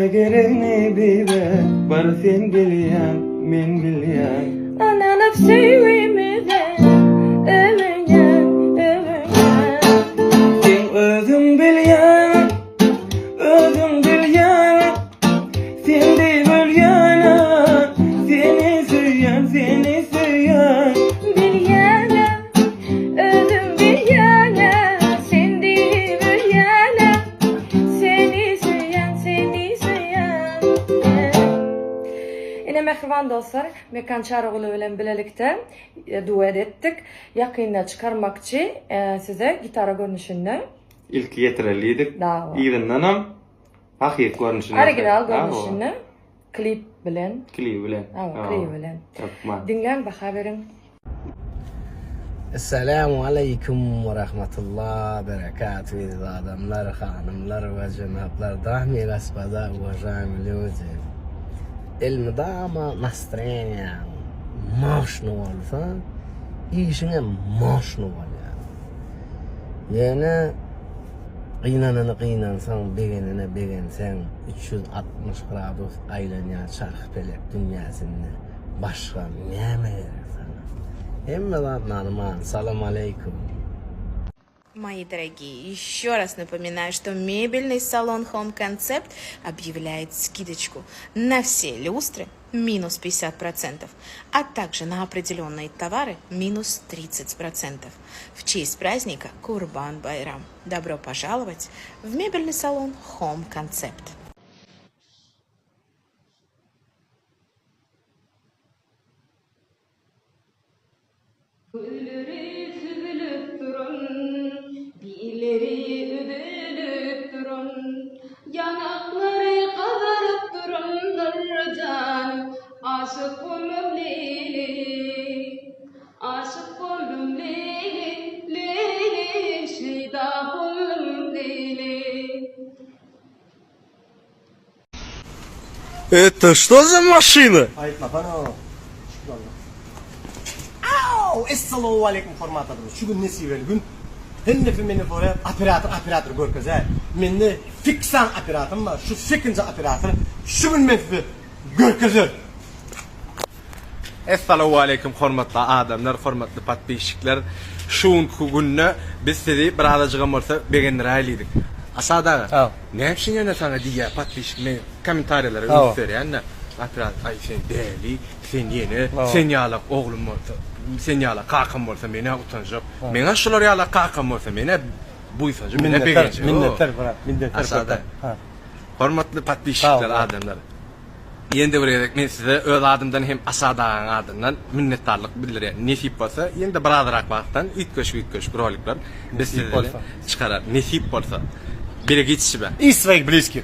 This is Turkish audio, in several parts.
gereğini biber var sen bilyen, men bilyen. Ananıp sevimide ömüyen. Sen özün bilyen, özün bilyen. Sen de bilyen, seni süyen, seni süyen. Bilyana, ödüm bilyana. Sen değil bilyana. Seni süyen, seni süyen. Yine mehriban dostlar, Mekan Çarıgılı bilen bilelikte duet ettik. Yakında çıkarmakçı size gitara görünüşünde. İlk getireliydik. Dava. İğrenlenem. Ahir görünüşüne. Original görünüşünde. Klip bilen. Kliği bilen. Klip bilen. Tamam. Dinlen haberin. Esselamu aleyküm ve rahmetullah berekatuhu adamlar, hanımlar ve cenaplar dahmi gaspada ve jamilûzi ilmi ama nastrenya maşnu olsa işine maşnu ol yani kıynansan begensen 360 gradus aylanyan çark pelek dünyasında başka ne meğer нормально. Салам алейкум. Мои дорогие, еще раз напоминаю, что мебельный салон Home Concept объявляет скидочку на все люстры минус 50%, а также на определенные товары минус 30%. В честь праздника Курбан-Байрам. Добро пожаловать в мебельный салон Home Concept. Gülleri süzülüp durun, dilleri üdülüp durun, yanakları kızarıp durun Nurcan. Aşık oldum Leyli, aşık oldum Leyli, Leyli, şida oldum Leyli. Это что за машина? Ayıpma bana o. Esselamu aleyküm hormatladım. Şu gün nesi ver gün? Hem de beni böyle operator görkez ha. Mende fiksan operatörüm var. Şu fikinci operatör. Şu gün men görkez. Esselamu aleyküm hormatly adamlar, hormatly patbeşikler. Şuun günne biz sizi bir adacığa bolsa begenler aylydyk. Asada. Ne hepsin yana sana diye patbeşik me komentarlara öňür yani. Operator ay sen deli, sen yeni, sen yalak oğlum bolsa. Sen yala kakam bolsa meni utanjak. Mena şular yala kakam bolsa meni buysanjak. Meni begenji. Minnettar. Asada. Hormatly patbeşikler adamlar. Endi bilerek men size öz adımdan hem Asadaň adından minnetdarlyk bildirýän. Nesip bolsa, endi biraderak wagtdan ütköş rolikler biz size çıkarar. Nesip bolsa. Берегитесь себя. И своих близких.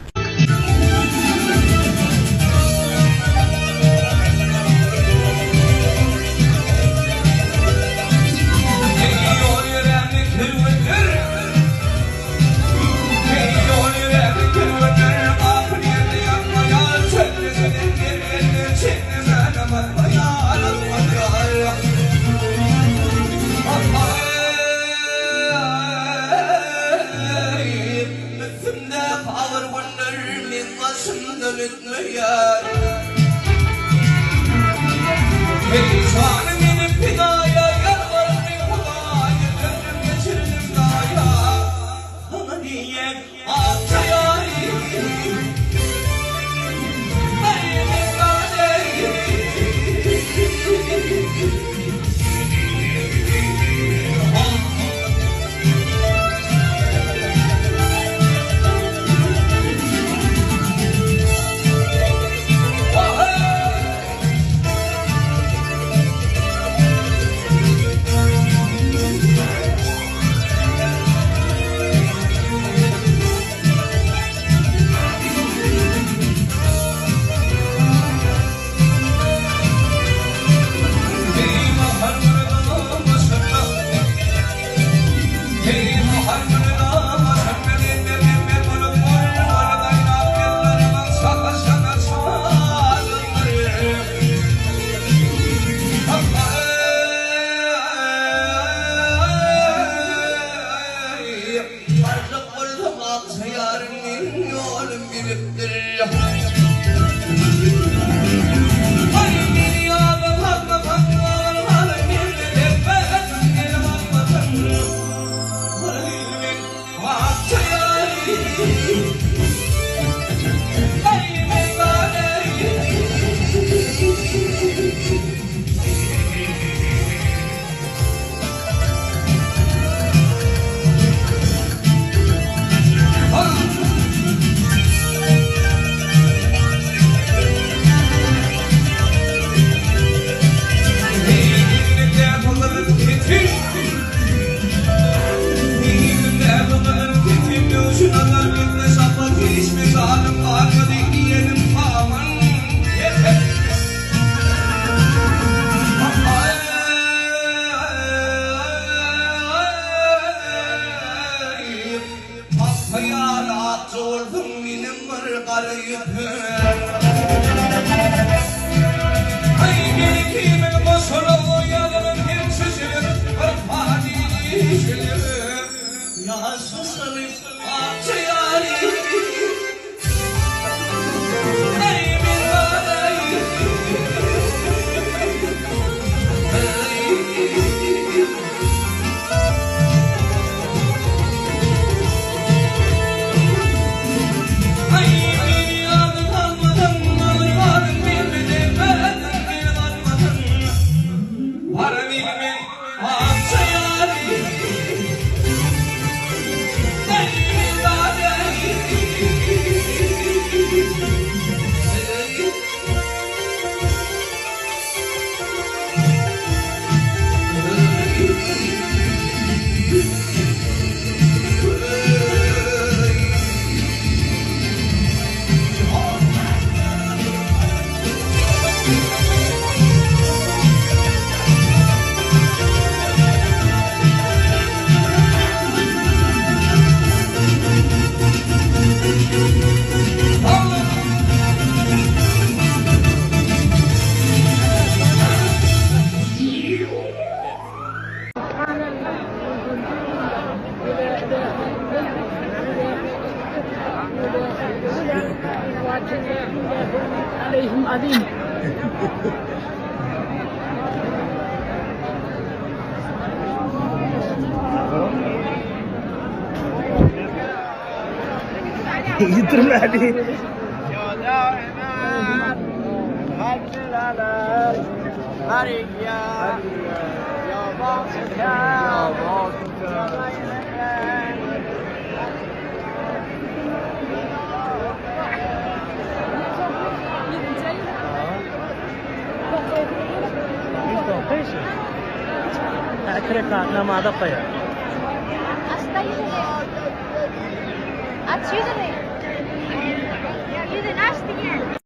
Yarın yolum biriktir. عليهم عظيم. يترمى عليه. يا دائما هل على مريا يا باطل يا باطل أكرك لما دقيا. Att juda dig. Ja, juda nästa igen.